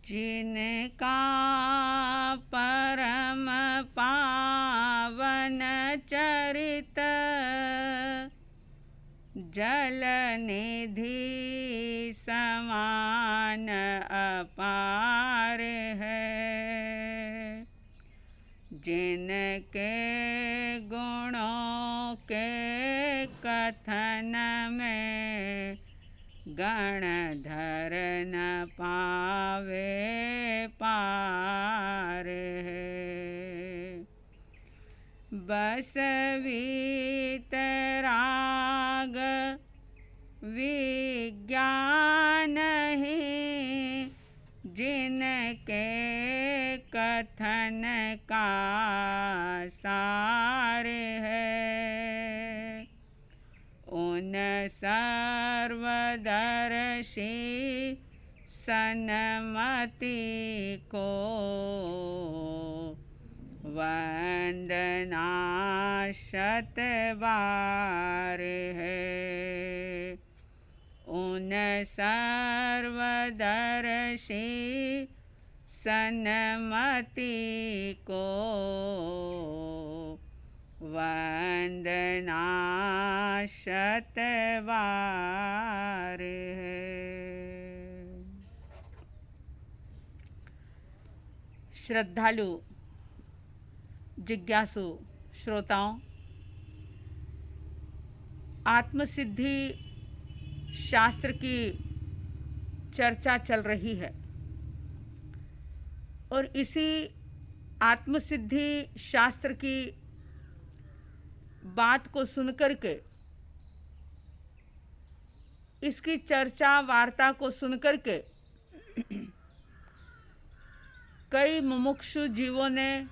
जिनका परम पावन चरित जल निधि समान अपार है। जिनके गुणों के कथन में गणधर न पावे पार है। बस वीतराग विज्ञान ही जिनके कथन का सार है। उन सर्वदर्शी सन्मति को वंदना शतबार है। उन सर्वदर्शी सन्मति को वंदना शतबार है। श्रद्धालु जिज्ञासु श्रोताओं, आत्मसिद्धि शास्त्र की चर्चा चल रही है और इसी आत्मसिद्धि शास्त्र की बात को सुनकर के, इसकी चर्चा वार्ता को सुनकर के कई मुमुक्षु जीवों ने,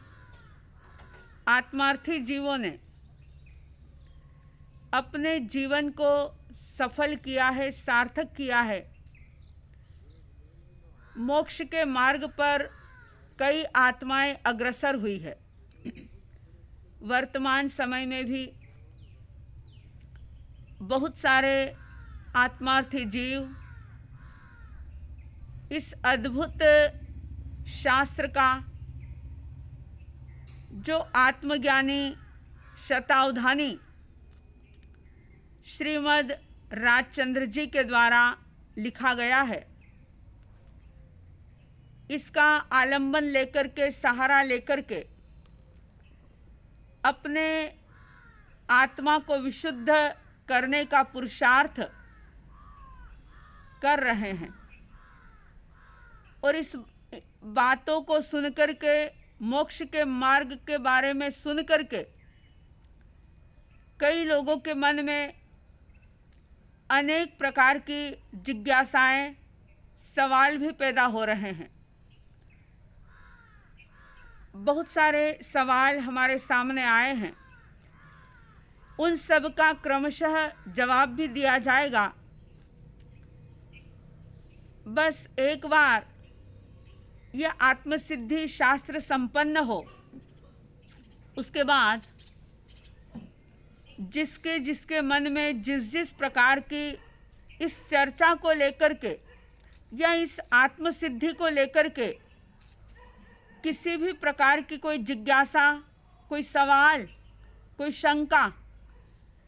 आत्मार्थी जीवों ने अपने जीवन को सफल किया है, सार्थक किया है। मोक्ष के मार्ग पर कई आत्माएं अग्रसर हुई है। वर्तमान समय में भी बहुत सारे आत्मार्थी जीव इस अद्भुत शास्त्र का, जो आत्मज्ञानी शतावधानी श्रीमद् राजचंद्र जी के द्वारा लिखा गया है, इसका आलंबन लेकर के, सहारा लेकर के अपने आत्मा को विशुद्ध करने का पुरुषार्थ कर रहे हैं। और इस बातों को सुनकर के, मोक्ष के मार्ग के बारे में सुनकर के कई लोगों के मन में अनेक प्रकार की जिज्ञासाएं, सवाल भी पैदा हो रहे हैं। बहुत सारे सवाल हमारे सामने आए हैं, उन सब का क्रमशः जवाब भी दिया जाएगा। बस एक बार यह आत्मसिद्धि शास्त्र संपन्न हो, उसके बाद जिसके जिसके मन में जिस जिस प्रकार की इस चर्चा को लेकर के या इस आत्मसिद्धि को लेकर के किसी भी प्रकार की कोई जिज्ञासा, कोई सवाल, कोई शंका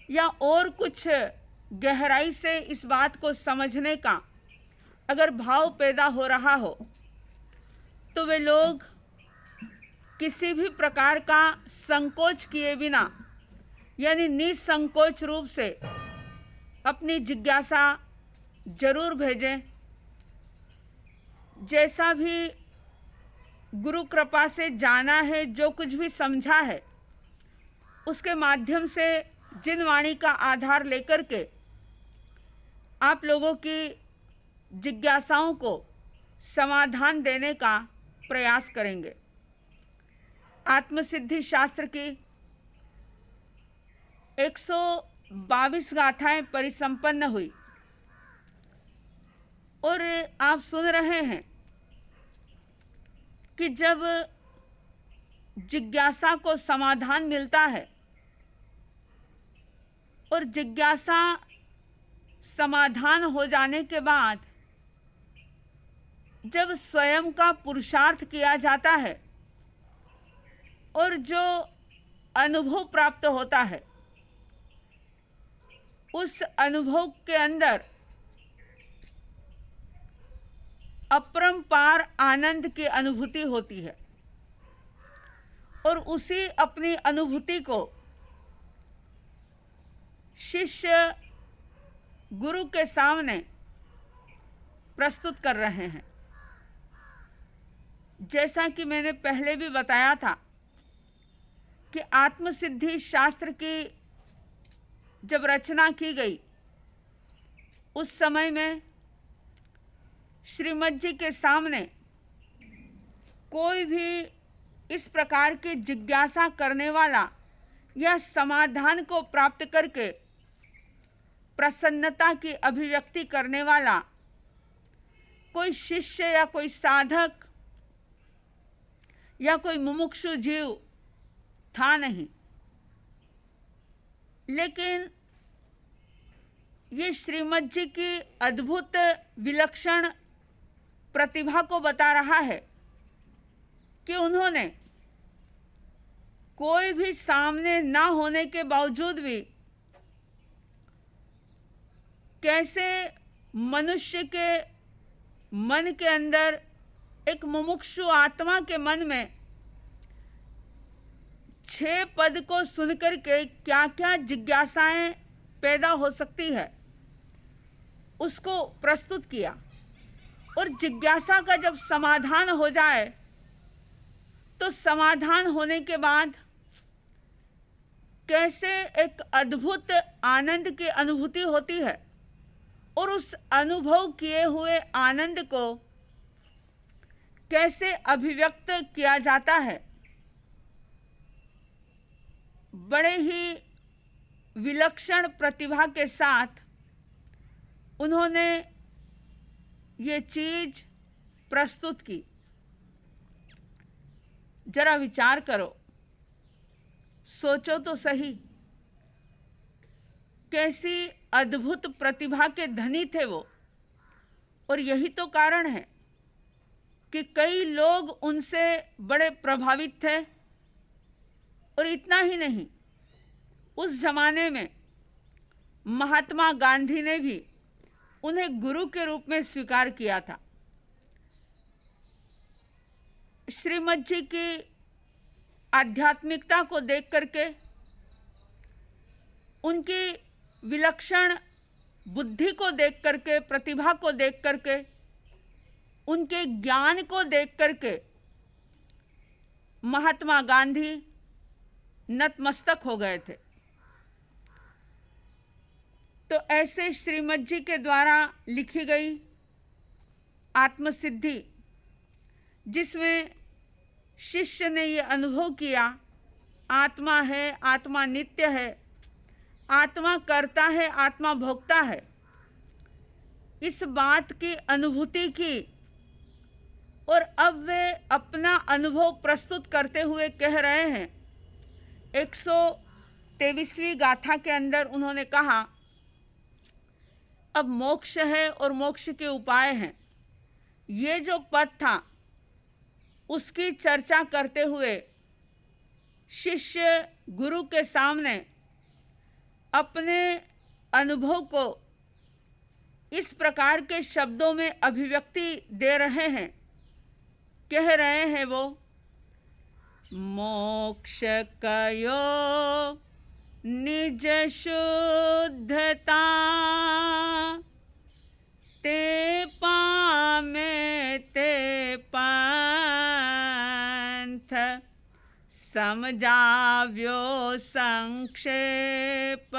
या और कुछ गहराई से इस बात को समझने का अगर भाव पैदा हो रहा हो, तो वे लोग किसी भी प्रकार का संकोच किए बिना, यानी निसंकोच रूप से अपनी जिज्ञासा जरूर भेजें। जैसा भी गुरु कृपा से जाना है, जो कुछ भी समझा है, उसके माध्यम से जिन वाणी का आधार लेकर के आप लोगों की जिज्ञासाओं को समाधान देने का प्रयास करेंगे। आत्मसिद्धि शास्त्र की 122 गाथाएं परिसंपन्न हुई और आप सुन रहे हैं कि जब जिज्ञासा को समाधान मिलता है और जिज्ञासा समाधान हो जाने के बाद जब स्वयं का पुरुषार्थ किया जाता है और जो अनुभव प्राप्त होता है, उस अनुभव के अंदर अपरंपार आनंद की अनुभूति होती है और उसी अपनी अनुभूति को शिष्य गुरु के सामने प्रस्तुत कर रहे हैं। जैसा कि मैंने पहले भी बताया था कि आत्मसिद्धि शास्त्र की जब रचना की गई, उस समय में श्रीमद जी के सामने कोई भी इस प्रकार की जिज्ञासा करने वाला या समाधान को प्राप्त करके प्रसन्नता की अभिव्यक्ति करने वाला कोई शिष्य या कोई साधक या कोई मुमुक्षु जीव था नहीं। लेकिन ये श्रीमद जी की अद्भुत विलक्षण प्रतिभा को बता रहा है कि उन्होंने कोई भी सामने ना होने के बावजूद भी कैसे मनुष्य के मन के अंदर, एक मुमुक्षु आत्मा के मन में 6 पद को सुनकर के क्या क्या जिज्ञासाएं पैदा हो सकती है, उसको प्रस्तुत किया। और जिज्ञासा का जब समाधान हो जाए तो समाधान होने के बाद कैसे एक अद्भुत आनंद की अनुभूति होती है और उस अनुभव किए हुए आनंद को कैसे अभिव्यक्त किया जाता है, बड़े ही विलक्षण प्रतिभा के साथ उन्होंने ये चीज प्रस्तुत की। जरा विचार करो, सोचो तो सही, कैसी अद्भुत प्रतिभा के धनी थे वो। और यही तो कारण है कि कई लोग उनसे बड़े प्रभावित थे। और इतना ही नहीं, उस जमाने में महात्मा गांधी ने भी उन्हें गुरु के रूप में स्वीकार किया था। श्रीमद जी की आध्यात्मिकता को देख करके, उनकी विलक्षण बुद्धि को देख करके, प्रतिभा को देख करके, उनके ज्ञान को देख करके महात्मा गांधी नतमस्तक हो गए थे। तो ऐसे श्रीमद जी के द्वारा लिखी गई आत्मसिद्धि, जिसमें शिष्य ने ये अनुभव किया, आत्मा है, आत्मा नित्य है, आत्मा करता है, आत्मा भोगता है, इस बात की अनुभूति की। और अब वे अपना अनुभव प्रस्तुत करते हुए कह रहे हैं, 123वीं गाथा के अंदर उन्होंने कहा, अब मोक्ष है और मोक्ष के उपाय हैं। ये जो पद था उसकी चर्चा करते हुए शिष्य गुरु के सामने अपने अनुभव को इस प्रकार के शब्दों में अभिव्यक्ति दे रहे हैं। कह रहे हैं वो, मोक्ष कयो निज शुद्धता ते पामे ते पंथ समझाव्यो संक्षेप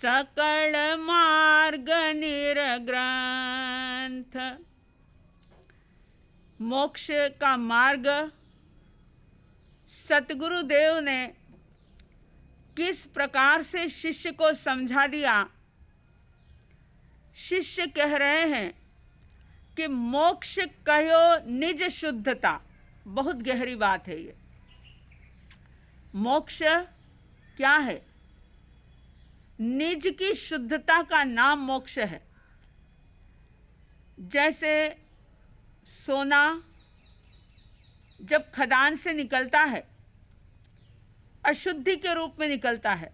सकल मार्ग निर्ग्रंथ। मोक्ष का मार्ग सतगुरु देव ने किस प्रकार से शिष्य को समझा दिया। शिष्य कह रहे हैं कि मोक्ष कहो निज शुद्धता। बहुत गहरी बात है ये। मोक्ष क्या है? निज की शुद्धता का नाम मोक्ष है। जैसे सोना जब खदान से निकलता है अशुद्धि के रूप में निकलता है,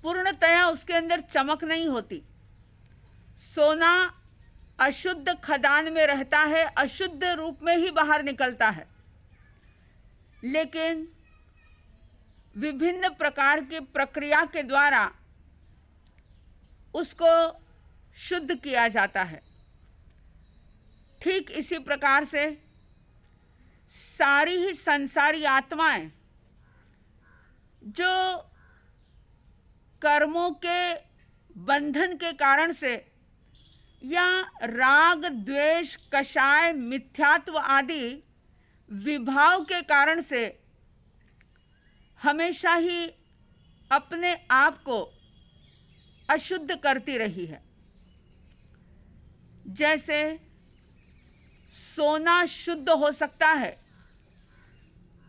पूर्णतया उसके अंदर चमक नहीं होती। सोना अशुद्ध खदान में रहता है, अशुद्ध रूप में ही बाहर निकलता है, लेकिन विभिन्न प्रकार की प्रक्रिया के द्वारा उसको शुद्ध किया जाता है। ठीक इसी प्रकार से सारी ही संसारी आत्माएं जो कर्मों के बंधन के कारण से या राग द्वेष कषाय मिथ्यात्व आदि विभाव के कारण से हमेशा ही अपने आप को अशुद्ध करती रही है। जैसे सोना शुद्ध हो सकता है,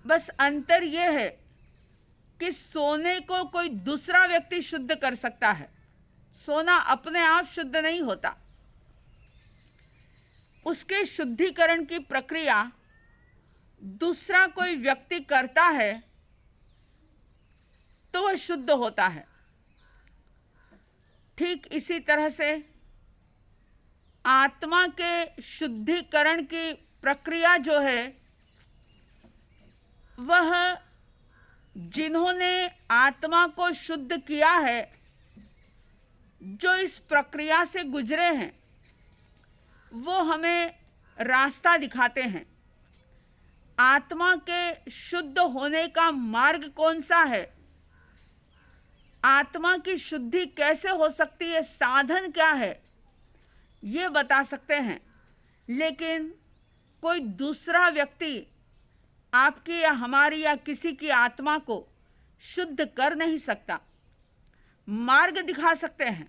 बस अंतर यह है कि सोने को कोई दूसरा व्यक्ति शुद्ध कर सकता है, सोना अपने आप शुद्ध नहीं होता। उसके शुद्धिकरण की प्रक्रिया दूसरा कोई व्यक्ति करता है तो वह शुद्ध होता है। ठीक इसी तरह से आत्मा के शुद्धिकरण की प्रक्रिया जो है वह जिन्होंने आत्मा को शुद्ध किया है, जो इस प्रक्रिया से गुजरे हैं, वो हमें रास्ता दिखाते हैं। आत्मा के शुद्ध होने का मार्ग कौन सा है, आत्मा की शुद्धि कैसे हो सकती है, साधन क्या है, ये बता सकते हैं। लेकिन कोई दूसरा व्यक्ति आपकी या हमारी या किसी की आत्मा को शुद्ध कर नहीं सकता, मार्ग दिखा सकते हैं।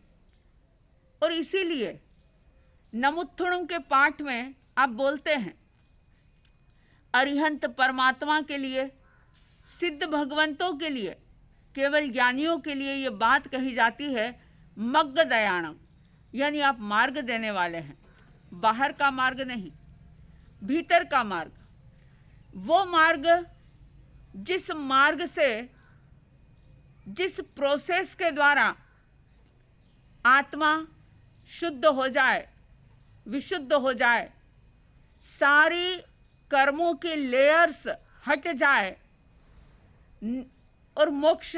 और इसीलिए नमुत्थुणम के पाठ में आप बोलते हैं, अरिहंत परमात्मा के लिए, सिद्ध भगवंतों के लिए, केवल ज्ञानियों के लिए ये बात कही जाती है, मग्ग दयाणम, यानी आप मार्ग देने वाले हैं। बाहर का मार्ग नहीं, भीतर का मार्ग। वो मार्ग जिस मार्ग से, जिस प्रोसेस के द्वारा आत्मा शुद्ध हो जाए, विशुद्ध हो जाए, सारी कर्मों की लेयर्स हट जाए और मोक्ष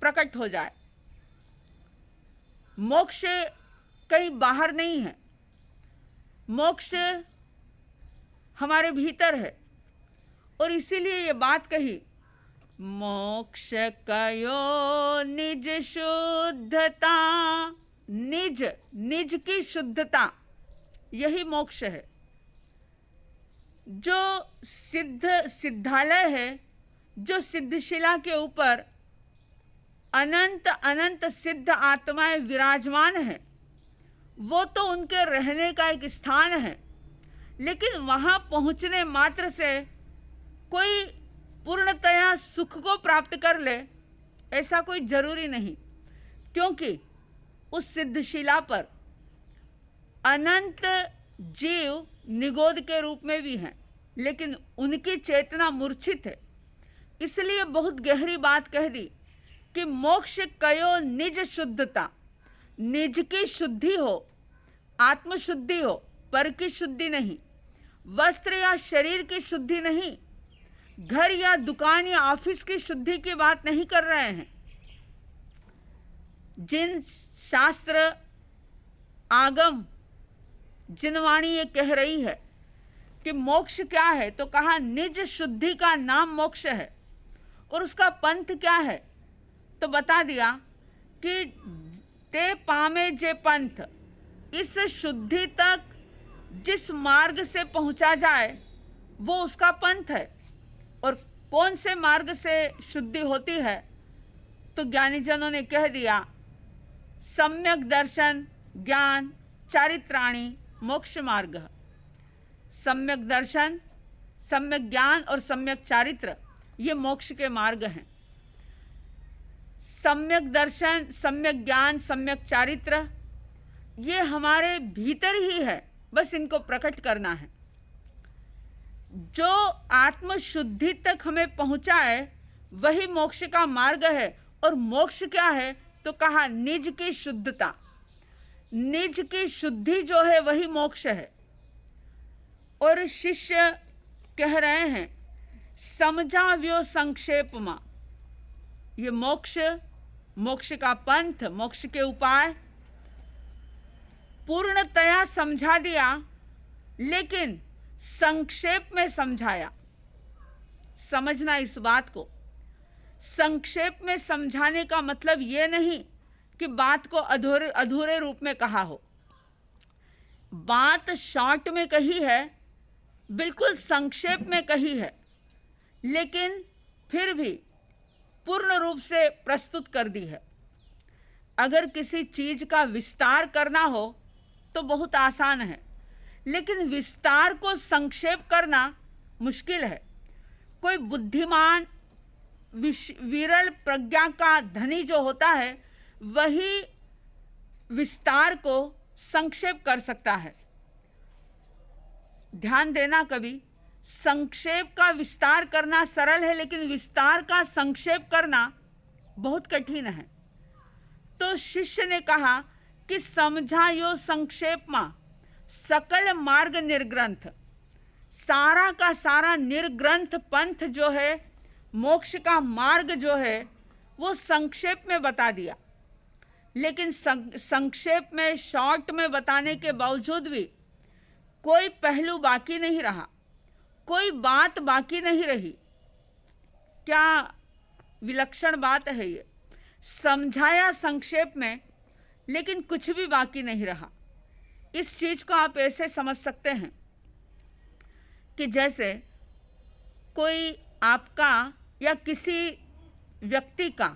प्रकट हो जाए। मोक्ष कहीं बाहर नहीं है, मोक्ष हमारे भीतर है। और इसीलिए ये बात कही, मोक्ष कयो निज शुद्धता, निज, निज की शुद्धता, यही मोक्ष है। जो सिद्धालय है, जो सिद्धशिला के ऊपर अनंत अनंत सिद्ध आत्माएं विराजमान है, वो तो उनके रहने का एक स्थान है। लेकिन वहां पहुंचने मात्र से कोई पूर्णतया सुख को प्राप्त कर ले, ऐसा कोई जरूरी नहीं, क्योंकि उस सिद्धशिला पर अनंत जीव निगोद के रूप में भी हैं, लेकिन उनकी चेतना मूर्छित है। इसलिए बहुत गहरी बात कह दी कि मोक्ष कयो निज शुद्धता, निज की शुद्धि हो, आत्मशुद्धि हो, पर की शुद्धि नहीं, वस्त्र या शरीर की शुद्धि नहीं, घर या दुकान या ऑफिस की शुद्धि की बात नहीं कर रहे हैं। जिन शास्त्र आगम, जिन वाणी ये कह रही है कि मोक्ष क्या है, तो कहा निज शुद्धि का नाम मोक्ष है। और उसका पंथ क्या है, तो बता दिया कि ते पामे जे पंथ, इस शुद्धि तक जिस मार्ग से पहुंचा जाए वो उसका पंथ है। और कौन से मार्ग से शुद्धि होती है, तो ज्ञानी जनों ने कह दिया, सम्यक दर्शन ज्ञान चारित्राणी मोक्ष मार्ग। सम्यक दर्शन, सम्यक ज्ञान और सम्यक चारित्र, ये मोक्ष के मार्ग हैं। सम्यक दर्शन, सम्यक ज्ञान, सम्यक चारित्र, ये हमारे भीतर ही है, बस इनको प्रकट करना है। जो आत्मशुद्धि तक हमें पहुंचाए वही मोक्ष का मार्ग है। और मोक्ष क्या है? तो कहा निज की शुद्धता, निज की शुद्धि जो है वही मोक्ष है। और शिष्य कह रहे हैं समझाव्यो संक्षेप में, ये मोक्ष, मोक्ष का पंथ, मोक्ष के उपाय पूर्णतया समझा दिया, लेकिन संक्षेप में समझाया। समझना इस बात को, संक्षेप में समझाने का मतलब ये नहीं कि बात को अधूरे रूप में कहा हो। बात शॉर्ट में कही है, बिल्कुल संक्षेप में कही है, लेकिन फिर भी पूर्ण रूप से प्रस्तुत कर दी है। अगर किसी चीज का विस्तार करना हो तो बहुत आसान है, लेकिन विस्तार को संक्षेप करना मुश्किल है। कोई बुद्धिमान विरल प्रज्ञा का धनी जो होता है वही विस्तार को संक्षेप कर सकता है। ध्यान देना, कभी संक्षेप का विस्तार करना सरल है, लेकिन विस्तार का संक्षेप करना बहुत कठिन है। तो शिष्य ने कहा कि समझायो संक्षेप में सकल मार्ग निर्ग्रंथ, सारा का सारा निर्ग्रंथ पंथ जो है, मोक्ष का मार्ग जो है, वो संक्षेप में बता दिया। लेकिन संक्षेप में, शॉर्ट में बताने के बावजूद भी कोई पहलू बाकी नहीं रहा, कोई बात बाकी नहीं रही। क्या विलक्षण बात है ये! समझाया संक्षेप में, लेकिन कुछ भी बाकी नहीं रहा। इस चीज को आप ऐसे समझ सकते हैं कि जैसे कोई आपका या किसी व्यक्ति का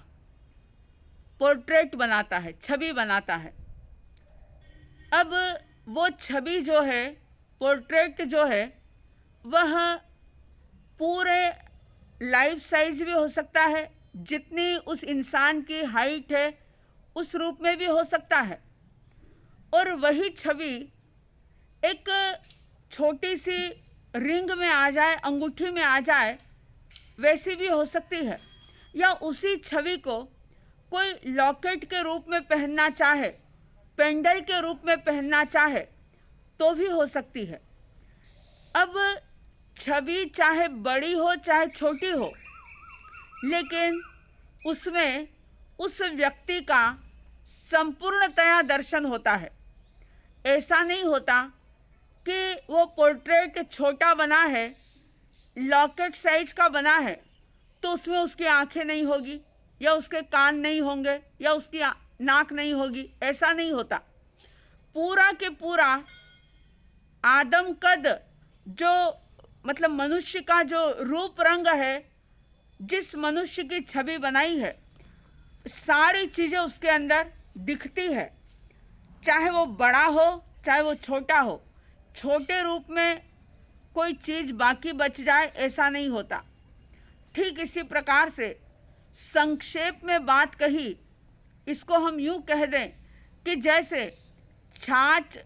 पोर्ट्रेट बनाता है, छवि बनाता है। अब वो छवि जो है, पोर्ट्रेट जो है, वह पूरे लाइफ साइज भी हो सकता है, जितनी उस इंसान की हाइट है उस रूप में भी हो सकता है। और वही छवि एक छोटी सी रिंग में आ जाए, अंगूठी में आ जाए, वैसी भी हो सकती है। या उसी छवि को कोई लॉकेट के रूप में पहनना चाहे, पेंडल के रूप में पहनना चाहे, तो भी हो सकती है। अब छवि चाहे बड़ी हो चाहे छोटी हो, लेकिन उसमें उस व्यक्ति का संपूर्णतया दर्शन होता है। ऐसा नहीं होता कि वो पोर्ट्रेट छोटा बना है, लॉकेट साइज का बना है, तो उसमें उसकी आंखें नहीं होगी, या उसके कान नहीं होंगे, या उसकी नाक नहीं होगी। ऐसा नहीं होता। पूरा के पूरा आदम कद, जो मतलब मनुष्य का जो रूप रंग है, जिस मनुष्य की छवि बनाई है, सारी चीजें उसके अंदर दिखती है। चाहे वो बड़ा हो चाहे वो छोटा हो, छोटे रूप में कोई चीज बाकी बच जाए, ऐसा नहीं होता। ठीक इसी प्रकार से संक्षेप में बात कही, इसको हम यूं कह दें कि जैसे छाछ,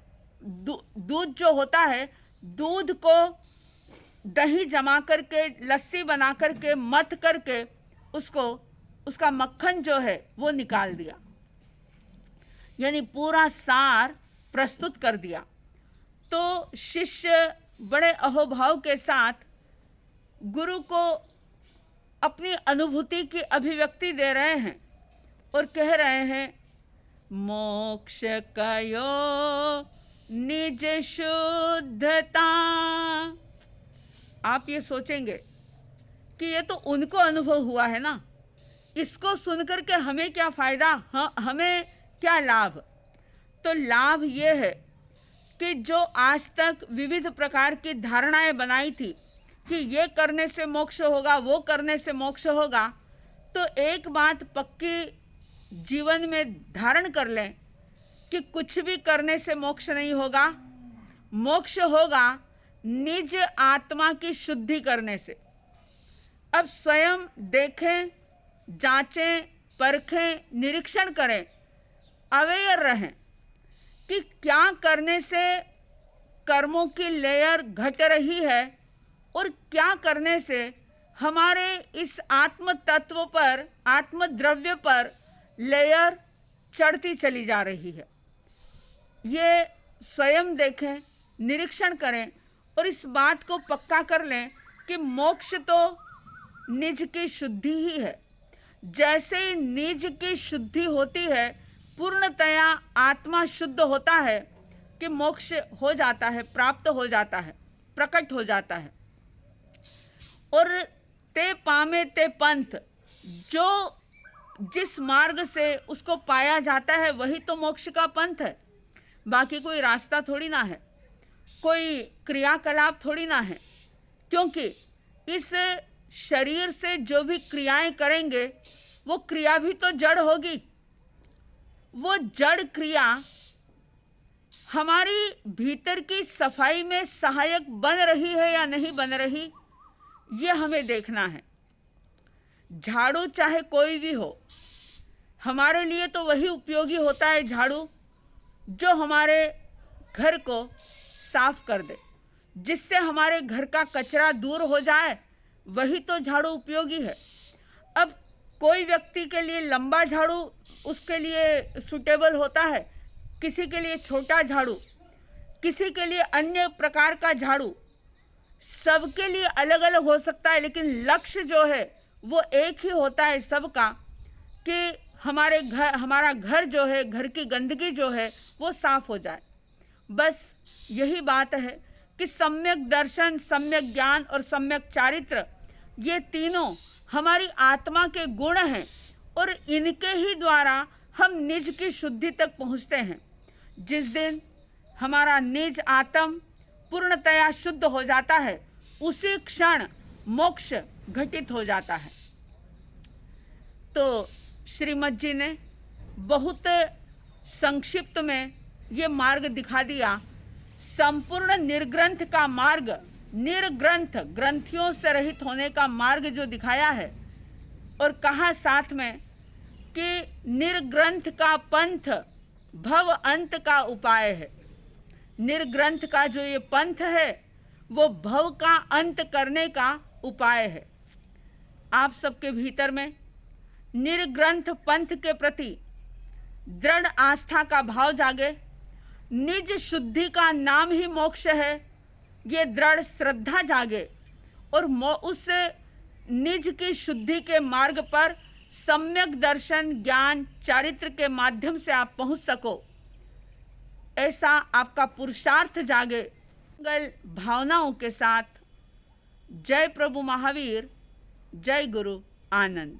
दूध जो होता है, दूध को दही जमा करके, लस्सी बना करके, मथ करके उसको, उसका मक्खन जो है वो निकाल दिया, यानी पूरा सार प्रस्तुत कर दिया। तो शिष्य बड़े अहोभाव के साथ गुरु को अपनी अनुभूति की अभिव्यक्ति दे रहे हैं और कह रहे हैं, मोक्ष कयो निज शुद्धता। आप ये सोचेंगे कि ये तो उनको अनुभव हुआ है ना, इसको सुनकर के हमें क्या फायदा, हमें क्या लाभ? तो लाभ ये है कि जो आज तक विविध प्रकार की धारणाएं बनाई थी कि ये करने से मोक्ष होगा, वो करने से मोक्ष होगा, तो एक बात पक्की जीवन में धारण कर लें कि कुछ भी करने से मोक्ष नहीं होगा। मोक्ष होगा निज आत्मा की शुद्धि करने से। अब स्वयं देखें, जांचें, परखें, निरीक्षण करें, अवेयर रहें कि क्या करने से कर्मों की लेयर घट रही है और क्या करने से हमारे इस आत्म तत्व पर, आत्म द्रव्य पर लेयर चढ़ती चली जा रही है। ये स्वयं देखें, निरीक्षण करें और इस बात को पक्का कर लें कि मोक्ष तो निज की शुद्धि ही है। जैसे ही निज की शुद्धि होती है, पूर्णतया आत्मा शुद्ध होता है कि मोक्ष हो जाता है, प्राप्त हो जाता है, प्रकट हो जाता है। और ते पामे ते पंथ, जो जिस मार्ग से उसको पाया जाता है वही तो मोक्ष का पंथ है। बाकी कोई रास्ता थोड़ी ना है, कोई क्रियाकलाप थोड़ी ना है, क्योंकि इस शरीर से जो भी क्रियाएं करेंगे वो क्रिया भी तो जड़ होगी। वो जड़ क्रिया हमारी भीतर की सफाई में सहायक बन रही है या नहीं बन रही, ये हमें देखना है। झाड़ू चाहे कोई भी हो, हमारे लिए तो वही उपयोगी होता है झाड़ू जो हमारे घर को साफ कर दे, जिससे हमारे घर का कचरा दूर हो जाए, वही तो झाड़ू उपयोगी है। अब कोई व्यक्ति के लिए लंबा झाड़ू उसके लिए सूटेबल होता है, किसी के लिए छोटा झाड़ू, किसी के लिए अन्य प्रकार का झाड़ू, सबके लिए अलग अलग हो सकता है, लेकिन लक्ष्य जो है वो एक ही होता है सबका, कि हमारा घर जो है, घर की गंदगी जो है वो साफ हो जाए। बस यही बात है कि सम्यक दर्शन, सम्यक ज्ञान और सम्यक चारित्र, ये तीनों हमारी आत्मा के गुण हैं और इनके ही द्वारा हम निज की शुद्धि तक पहुँचते हैं। जिस दिन हमारा निज आत्म पूर्णतया शुद्ध हो जाता है, उसी क्षण मोक्ष घटित हो जाता है। तो श्रीमद् जी ने बहुत संक्षिप्त में ये मार्ग दिखा दिया। संपूर्ण निर्ग्रंथ का मार्ग, निर्ग्रंथ, ग्रंथियों से रहित होने का मार्ग जो दिखाया है, और कहा साथ में कि निर्ग्रंथ का पंथ भव अंत का उपाय है। निर्ग्रंथ का जो ये पंथ है वो भव का अंत करने का उपाय है। आप सबके भीतर में निर्ग्रंथ पंथ के प्रति दृढ़ आस्था का भाव जागे। निज शुद्धि का नाम ही मोक्ष है, ये दृढ़ श्रद्धा जागे और उस निज की शुद्धि के मार्ग पर सम्यक दर्शन, ज्ञान, चारित्र के माध्यम से आप पहुंच सको, ऐसा आपका पुरुषार्थ जागे। मंगल भावनाओं के साथ जय प्रभु महावीर, जय गुरु आनंद।